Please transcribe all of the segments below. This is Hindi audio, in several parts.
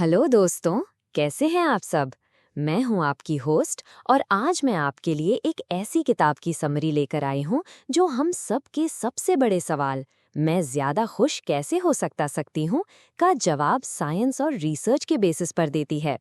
हेलो दोस्तों, कैसे हैं आप सब। मैं हूं आपकी होस्ट और आज मैं आपके लिए एक ऐसी किताब की समरी लेकर आई हूं जो हम सब के सबसे बड़े सवाल मैं ज्यादा खुश कैसे हो सकती हूं का जवाब साइंस और रिसर्च के बेसिस पर देती है।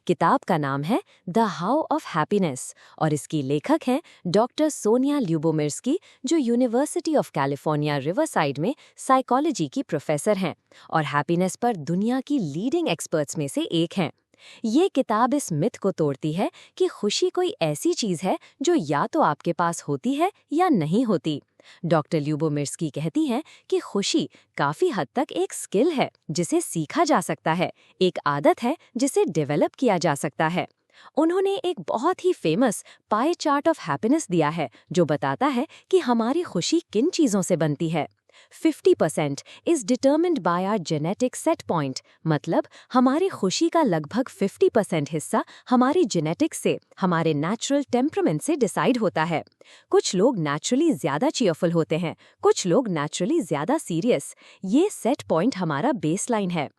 किताब का नाम है द हाउ ऑफ हैप्पीनेस और इसकी लेखक हैं डॉक्टर सोनिया ल्यूबोमिर्स्की, जो यूनिवर्सिटी ऑफ कैलिफोर्निया रिवरसाइड में साइकोलॉजी की प्रोफेसर हैं और हैप्पीनेस पर दुनिया की लीडिंग एक्सपर्ट्स में से एक हैं। ये किताब इस मिथ को तोड़ती है कि खुशी कोई ऐसी चीज है जो या तो आपके पास होती है या नहीं होती। डॉक्टर ल्यूबोमिर्स्की कहती हैं कि खुशी काफी हद तक एक स्किल है जिसे सीखा जा सकता है, एक आदत है जिसे डेवलप किया जा सकता है। उन्होंने एक बहुत ही famous pie chart of happiness दिया है जो बताता है कि हमारी खुशी किन चीजों से बनती है। 50% is determined by our genetic set point, मतलब हमारी खुशी का लगभग 50% हिस्सा हमारी जेनेटिक्स से, हमारे नेचुरल टेम्परामेंट से डिसाइड होता है। कुछ लोग नेचुरली ज्यादा चीयरफुल होते हैं, कुछ लोग नेचुरली ज्यादा सीरियस। ये सेट पॉइंट हमारा बेसलाइन है।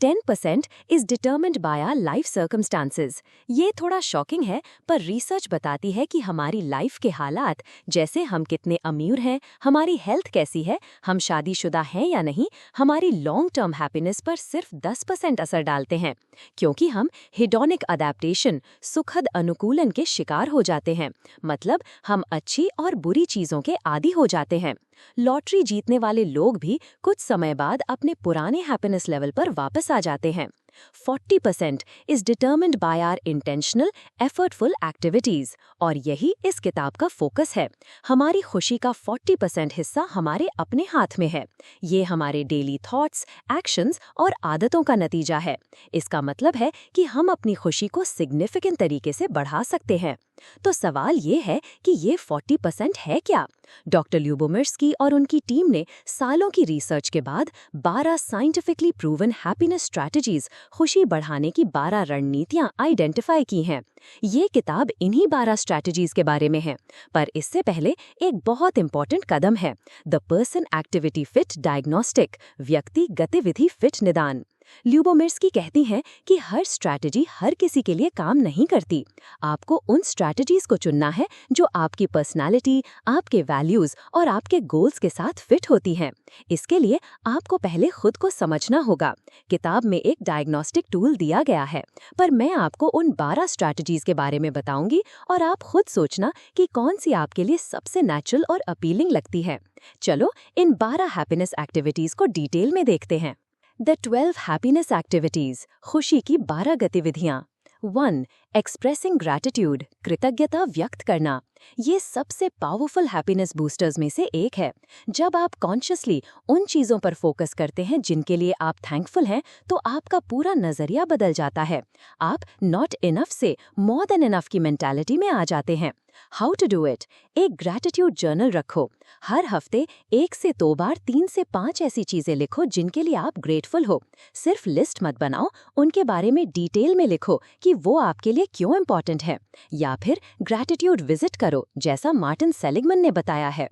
10% is determined by our life circumstances. ये थोड़ा शॉकिंग है, पर रिसर्च बताती है कि हमारी लाइफ के हालात, जैसे हम कितने अमीर हैं, हमारी हेल्थ कैसी है, हम शादीशुदा हैं या नहीं, हमारी लॉन्ग टर्म हैप्पीनेस पर सिर्फ 10% असर डालते हैं। क्योंकि हम हिडोनिक अडेप्टेशन, सुखद अनुकूलन के शिकार हो जाते हैं, मतलब हम अच्छी और बुरी चीजों के आदी हो जाते हैं। लॉटरी जीतने वाले लोग भी कुछ समय बाद अपने पुराने हैप्पीनेस लेवल पर वापस आ जाते हैं। 40% is determined by our intentional effortful activities, और यही इस किताब का फोकस है। हमारी खुशी का 40% हिस्सा हमारे अपने हाथ में है। ये हमारे डेली थॉट्स, एक्शंस और आदतों का नतीजा है। इसका मतलब है कि हम अपनी खुशी को सिग्निफिकेंट तरीके से बढ़ा सकते हैं। तो सवाल ये है कि ये 40% है क्या? डॉक्टर ल्यूबोमिर्स्की और उनकी टीम ने सालों की रिसर्च के बाद 12 साइंटिफिकली प्रूवन हैप्पीनेस स्ट्रैटेजीज, खुशी बढ़ाने की 12 रणनीतियां आइडेंटिफाई की हैं। ये किताब इन्हीं 12 स्ट्रैटेजीज के बारे में है, पर इससे पहले एक बहुत इंपॉर्टेंट कदम है, the person activity fit diagnostic, व्यक्ति गतिविधि फिट निदान। ल्यूबोमिर्स्की कहती हैं कि हर स्ट्रैटेजी हर किसी के लिए काम नहीं करती। आपको उन स्ट्रैटेजीज को चुनना है जो आपकी पर्सनालिटी, आपके वैल्यूज और आपके गोल्स के साथ फिट होती हैं। इसके लिए आपको पहले खुद को समझना होगा। किताब में एक डायग्नोस्टिक टूल दिया गया है, पर मैं आपको उन 12 स्ट्रैटेजीज के बारे में बताऊंगी और आप खुद सोचना कि कौन सी आपके लिए सबसे नेचुरल और अपीलिंग लगती है। चलो इन 12 हैप्पीनेस एक्टिविटीज को डिटेल में देखते हैं। द 12 हैप्पीनेस एक्टिविटीज, खुशी की 12 गतिविधियां। 1. एक्सप्रेसिंग ग्रैटिट्यूड, कृतज्ञता व्यक्त करना। ये सबसे पावरफुल हैप्पीनेस बूस्टर्स में से एक है। जब आप कॉन्शियसली उन चीजों पर फोकस करते हैं जिनके लिए आप थैंकफुल हैं, तो आपका पूरा नजरिया बदल जाता है। आप नॉट इनफ से मोर देन इनफ की मेंटालिटी में आ जाते हैं। How to do it? एक ग्रैटिट्यूड जर्नल रखो। हर हफ्ते 1 से 2 बार 3 से 5 ऐसी चीजें लिखो जिनके लिए आप ग्रेटफुल हो। सिर्फ लिस्ट मत बनाओ, उनके बारे में डिटेल में लिखो कि वो आपके लिए क्यों इम्पोर्टेंट है। या फिर ग्रैटिट्यूड विजिट करो, जैसा मार्टिन सेलिगमन ने बताया है।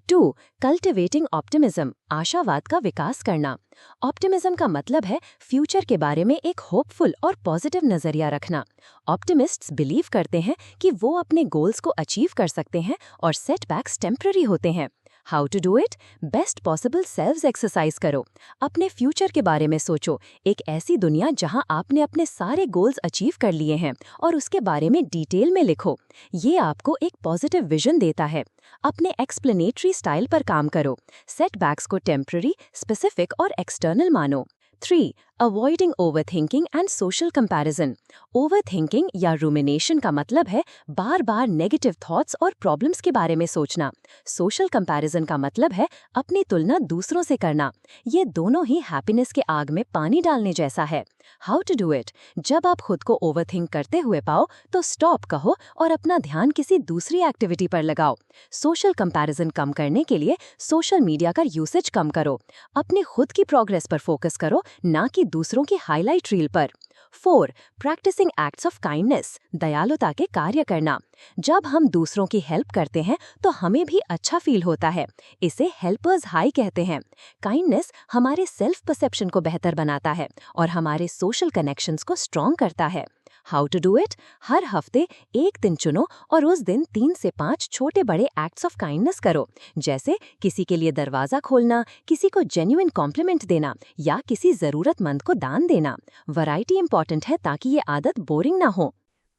2. कल्टिवेटिंग ऑप्टिमिज्म, आशावाद का विकास करना। ऑप्टिमिज्म का मतलब है फ्यूचर के बारे में एक होपफुल और पॉजिटिव नजरिया रखना। ऑप्टिमिस्ट्स बिलीव करते हैं कि वो अपने गोल्स को अचीव कर सकते हैं और सेटबैक्स टेम्पररी होते हैं। How to do it? Best possible self exercise करो। अपने फ्यूचर के बारे में सोचो, एक ऐसी दुनिया जहां आपने अपने सारे गोल्स अचीव कर लिए हैं, और उसके बारे में डिटेल में लिखो। ये आपको एक पॉजिटिव विजन देता है। अपने एक्सप्लेनेटरी स्टाइल पर काम करो। सेटबैक्स को टेम्पररी, स्पेसिफिक और एक्सटर्नल मानो। 3. Avoiding overthinking and social comparison. Overthinking या रूमिनेशन का मतलब है बार बार नेगेटिव थॉट्स और प्रॉब्लम्स के बारे में सोचना। सोशल कंपैरिजन का मतलब है अपनी तुलना दूसरों से करना। ये दोनों ही हैप्पीनेस के आग में पानी डालने जैसा है। How to do it? जब आप खुद को ओवरथिंक करते हुए पाओ तो स्टॉप कहो और अपना ध्यान किसी दूसरी एक्टिविटी पर लगाओ। सोशल कंपैरिजन कम करने के लिए सोशल मीडिया का यूसेज कम करो। अपने खुद की प्रोग्रेस पर फोकस करो, ना कि दूसरों की हाईलाइट रील पर। 4. प्रैक्टिसिंग एक्ट्स ऑफ काइंडनेस, दयालुता के कार्य करना। जब हम दूसरों की हेल्प करते हैं तो हमें भी अच्छा फील होता है। इसे हेल्पर्स हाई कहते हैं। काइंडनेस हमारे सेल्फ परसेप्शन को बेहतर बनाता है और हमारे सोशल कनेक्शंस को स्ट्रॉन्ग करता है। How to do it? हर हफ्ते एक दिन चुनो और उस दिन 3 से 5 छोटे बड़े एक्ट्स ऑफ काइंडनेस करो, जैसे किसी के लिए दरवाजा खोलना, किसी को जेन्युइन कॉम्प्लीमेंट देना या किसी जरूरतमंद को दान देना। वैरायटी इंपॉर्टेंट है ताकि ये आदत बोरिंग ना हो।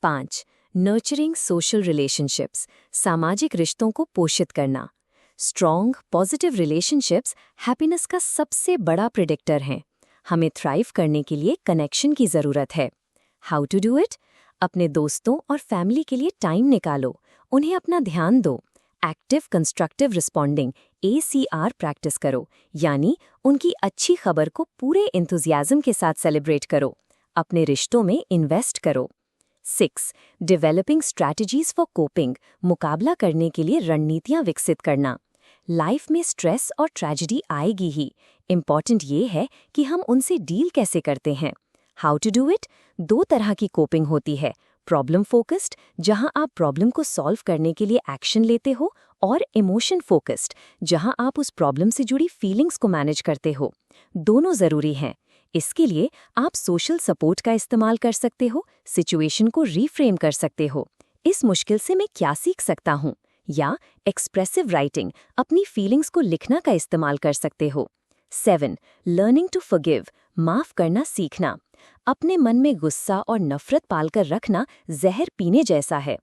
5. नर्चरिंग सोशल रिलेशनशिप्स, सामाजिक रिश्तों को पोषित करना। स्ट्रॉन्ग पॉजिटिव रिलेशनशिप्स हैप्पीनेस का सबसे बड़ा प्रेडिक्टर हैं। हमें थ्राइव करने के लिए कनेक्शन की ज़रूरत है। How to do it? अपने दोस्तों और फैमिली के लिए टाइम निकालो, उन्हें अपना ध्यान दो। Active constructive responding ACR practice करो, यानी उनकी अच्छी खबर को पूरे इंथुजियाज्म के साथ सेलिब्रेट करो। अपने रिश्तों में इन्वेस्ट करो। 6. डेवलपिंग स्ट्रैटेजीज फॉर कोपिंग, मुकाबला करने के लिए रणनीतियां विकसित करना। लाइफ में स्ट्रेस और ट्रेजेडी आएगी ही, इम्पॉर्टेंट ये है कि हम उनसे डील कैसे करते हैं। How to do it? 2 तरह की कोपिंग होती है, प्रॉब्लम फोकस्ड, जहां आप प्रॉब्लम को सॉल्व करने के लिए एक्शन लेते हो, और इमोशन फोकस्ड, जहां आप उस प्रॉब्लम से जुड़ी फीलिंग्स को मैनेज करते हो। दोनों ज़रूरी हैं। इसके लिए आप सोशल सपोर्ट का इस्तेमाल कर सकते हो, सिचुएशन को रीफ्रेम कर सकते हो। इस मुश्किल से मैं क्या सीख सकता हूँ? या एक्सप्रेसिव राइटिंग, अपनी फीलिंग्स को लिखना का इस्तेमाल कर सकते हो। 7. लर्निंग टू फॉरगिव, माफ़ करना सीखना। अपने मन में गुस्सा और नफरत पालकर रखना जहर पीने जैसा है।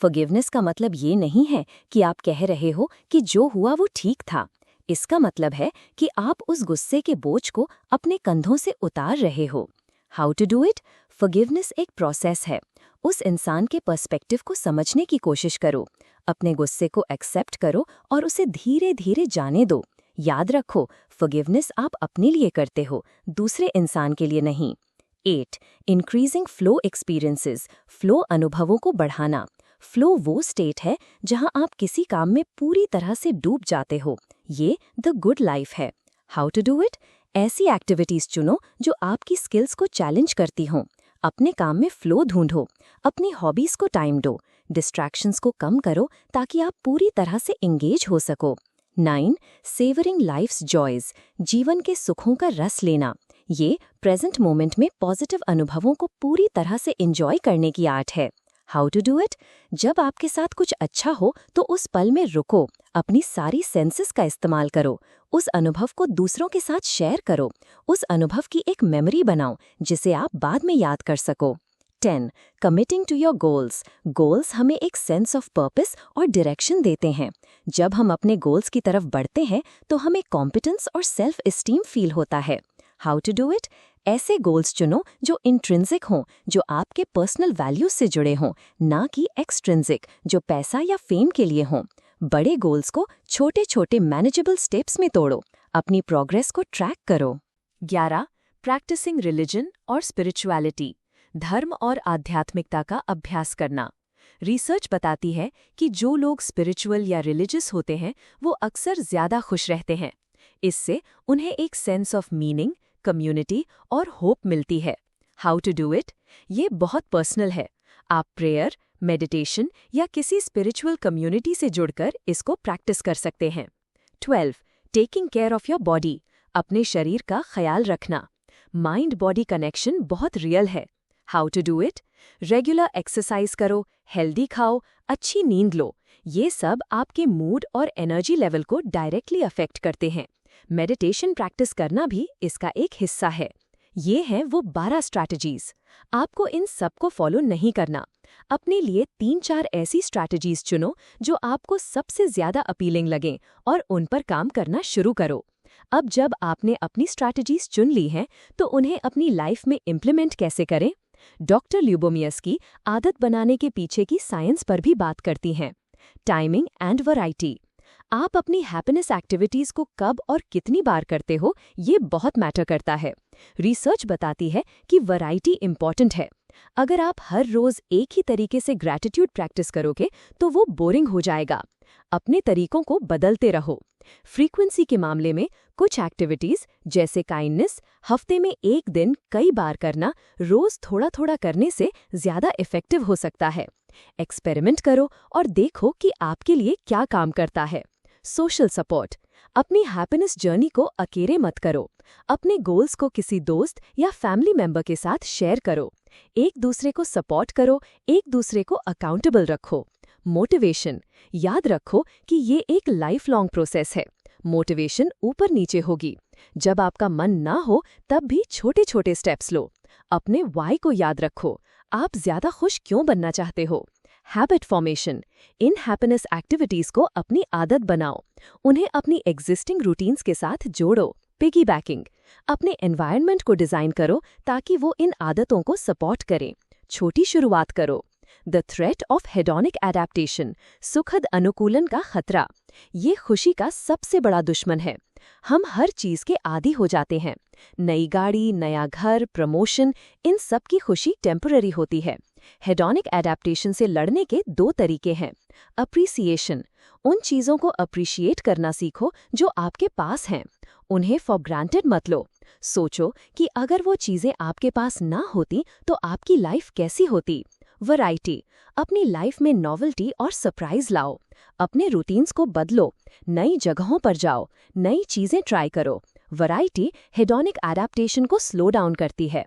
फॉरगिवनेस का मतलब ये नहीं है कि आप कह रहे हो कि जो हुआ वो ठीक था। इसका मतलब है कि आप उस गुस्से के बोझ को अपने कंधों से उतार रहे हो। How to do it? Forgiveness एक प्रोसेस है। उस इंसान के पर्सपेक्टिव को समझने की कोशिश करो, अपने गुस्से को एक्सेप्ट करो और उसे धीरे धीरे जाने दो। याद रखो, फॉरगिवनेस आप अपने लिए करते हो, दूसरे इंसान के लिए नहीं। 8. इंक्रीजिंग फ्लो एक्सपीरियंसेस, फ्लो अनुभवों को बढ़ाना। फ्लो वो स्टेट है जहां आप किसी काम में पूरी तरह से डूब जाते हो। ये द गुड लाइफ है। How to do it? ऐसी एक्टिविटीज चुनो जो आपकी स्किल्स को चैलेंज करती हों। अपने काम में फ्लो ढूंढो, अपनी हॉबीज को टाइम दो, डिस्ट्रैक्शंस को कम करो ताकि आप पूरी तरह से एंगेज हो सको। 9. सेवरिंग लाइफ्स जॉयज, जीवन के सुखों का रस लेना। ये प्रेजेंट मोमेंट में पॉजिटिव अनुभवों को पूरी तरह से एंजॉय करने की आर्ट है। How to do it? जब आपके साथ कुछ अच्छा हो तो उस पल में रुको, अपनी सारी सेंसेस का इस्तेमाल करो, उस अनुभव को दूसरों के साथ शेयर करो, उस अनुभव की एक मेमोरी बनाओ जिसे आप बाद में याद कर सको। 10. Committing to your goals, goals हमें एक सेंस ऑफ पर्पस और डायरेक्शन देते हैं। जब हम अपने गोल्स की तरफ बढ़ते हैं तो हमें कॉम्पिटेंस और सेल्फ एस्टीम फील होता है। How to do it? ऐसे गोल्स चुनो जो इंट्रिंसिक हों, जो आपके पर्सनल वैल्यूज से जुड़े हों, ना कि एक्सट्रिंसिक, जो पैसा या फेम के लिए हों। बड़े गोल्स को छोटे छोटे मैनेजेबल स्टेप्स में तोड़ो, अपनी प्रोग्रेस को ट्रैक करो। 11. प्रैक्टिसिंग रिलीजन और स्पिरिचुअलिटी, धर्म और आध्यात्मिकता का अभ्यास करना। रिसर्च बताती है कि जो लोग स्पिरिचुअल या रिलीजियस होते हैं वो अक्सर ज्यादा खुश रहते हैं। इससे उन्हें एक सेंस ऑफ मीनिंग, कम्युनिटी और होप मिलती है। How to do it? ये बहुत पर्सनल है। आप प्रेयर, मेडिटेशन या किसी स्पिरिचुअल कम्युनिटी से जुड़कर इसको प्रैक्टिस कर सकते हैं। 12. Taking care of your body, अपने शरीर का ख्याल रखना। माइंड बॉडी कनेक्शन बहुत रियल है। How to do it? Regular exercise करो, हेल्दी खाओ, अच्छी नींद लो। ये सब आपके मूड और एनर्जी लेवल को डायरेक्टली अफेक्ट करते हैं। मेडिटेशन प्रैक्टिस करना भी इसका एक हिस्सा है। ये हैं वो 12 स्ट्रैटेजीज। आपको इन सब को फॉलो नहीं करना। अपने लिए 3-4 ऐसी स्ट्रैटेजीज चुनो जो आपको सबसे ज्यादा अपीलिंग लगें और उन पर काम करना शुरू करो। अब जब आपने अपनी स्ट्रैटेजीज चुन ली हैं तो उन्हें अपनी लाइफ में इम्प्लीमेंट कैसे करें? डॉक्टर ल्यूबोमिर्स्की आदत बनाने के पीछे की साइंस पर भी बात करती हैं। टाइमिंग एंड वैरायटी, आप अपनी हैप्पीनेस एक्टिविटीज को कब और कितनी बार करते हो ये बहुत मैटर करता है। रिसर्च बताती है कि वैरायटी इंपॉर्टेंट है। अगर आप हर रोज एक ही तरीके से ग्रैटिट्यूड प्रैक्टिस करोगे तो वो बोरिंग हो जाएगा। अपने तरीकों को बदलते रहो। फ्रीक्वेंसी के मामले में कुछ एक्टिविटीज जैसे काइंडनेस हफ्ते में एक दिन कई बार करना रोज थोड़ा थोड़ा करने से ज्यादा इफेक्टिव हो सकता है। एक्सपेरिमेंट करो और देखो कि आपके लिए क्या काम करता है। Social support. अपनी हैप्पीनेस जर्नी को अकेले मत करो। अपने गोल्स को किसी दोस्त या फैमिली मेंबर के साथ शेयर करो। एक दूसरे को सपोर्ट करो, एक दूसरे को अकाउंटेबल रखो। मोटिवेशन। याद रखो कि ये एक लाइफ लॉन्ग प्रोसेस है। मोटिवेशन ऊपर नीचे होगी। जब आपका मन ना हो तब भी छोटे छोटे स्टेप्स लो। अपने वाई को याद रखो। आप ज्यादा खुश क्यों बनना चाहते हो। Habit formation. इन हैप्पीनेस एक्टिविटीज को अपनी आदत बनाओ। उन्हें अपनी एग्जिस्टिंग रूटीन्स के साथ जोड़ो। Piggy banking. अपने एनवायरनमेंट को डिजाइन करो ताकि वो इन आदतों को सपोर्ट करें। छोटी शुरुआत करो। The threat of hedonic adaptation. सुखद अनुकूलन का खतरा। ये खुशी का सबसे बड़ा दुश्मन है। हम हर चीज के आदी हो जाते हैं। नई गाड़ी, नया घर, प्रमोशन, इन सब की खुशी टेम्पररी होती है। हेडोनिक एडेप्टेशन से लड़ने के 2 तरीके हैं। अप्रिसिएशन। उन चीजों को अप्रिशिएट करना सीखो जो आपके पास हैं। उन्हें फॉर ग्रांटेड मत लो। सोचो कि अगर वो चीजें आपके पास ना होती तो आपकी लाइफ कैसी होती। वैरायटी। अपनी लाइफ में नॉवेल्टी और सरप्राइज लाओ। अपने रूटीन्स को बदलो। नई जगहों पर जाओ। नई चीजें ट्राई करो। वैरायटी हेडोनिक एडेप्टेशन को स्लो डाउन करती है।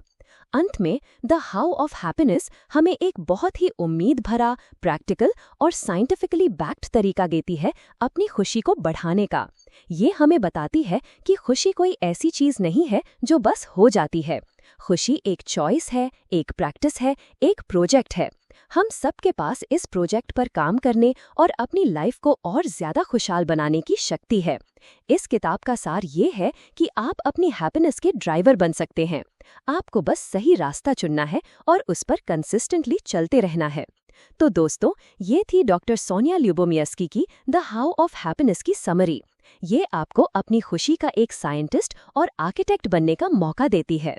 अंत में द हाउ ऑफ हैप्पीनेस हमें एक बहुत ही उम्मीद भरा, प्रैक्टिकल और साइंटिफिकली बैक्ड तरीका देती है अपनी खुशी को बढ़ाने का। ये हमें बताती है कि खुशी कोई ऐसी चीज नहीं है जो बस हो जाती है। खुशी एक चॉइस है, एक प्रैक्टिस है, एक प्रोजेक्ट है। हम सबके पास इस प्रोजेक्ट पर काम करने और अपनी लाइफ को और ज्यादा खुशहाल बनाने की शक्ति है। इस किताब का सार ये है कि आप अपनी हैप्पीनेस के ड्राइवर बन सकते हैं। आपको बस सही रास्ता चुनना है और उस पर कंसिस्टेंटली चलते रहना है। तो दोस्तों, ये थी डॉक्टर सोनिया ल्यूबोमिर्स्की की द हाउ ऑफ हैप्पीनेस की समरी। ये आपको अपनी खुशी का एक साइंटिस्ट और आर्किटेक्ट बनने का मौका देती है।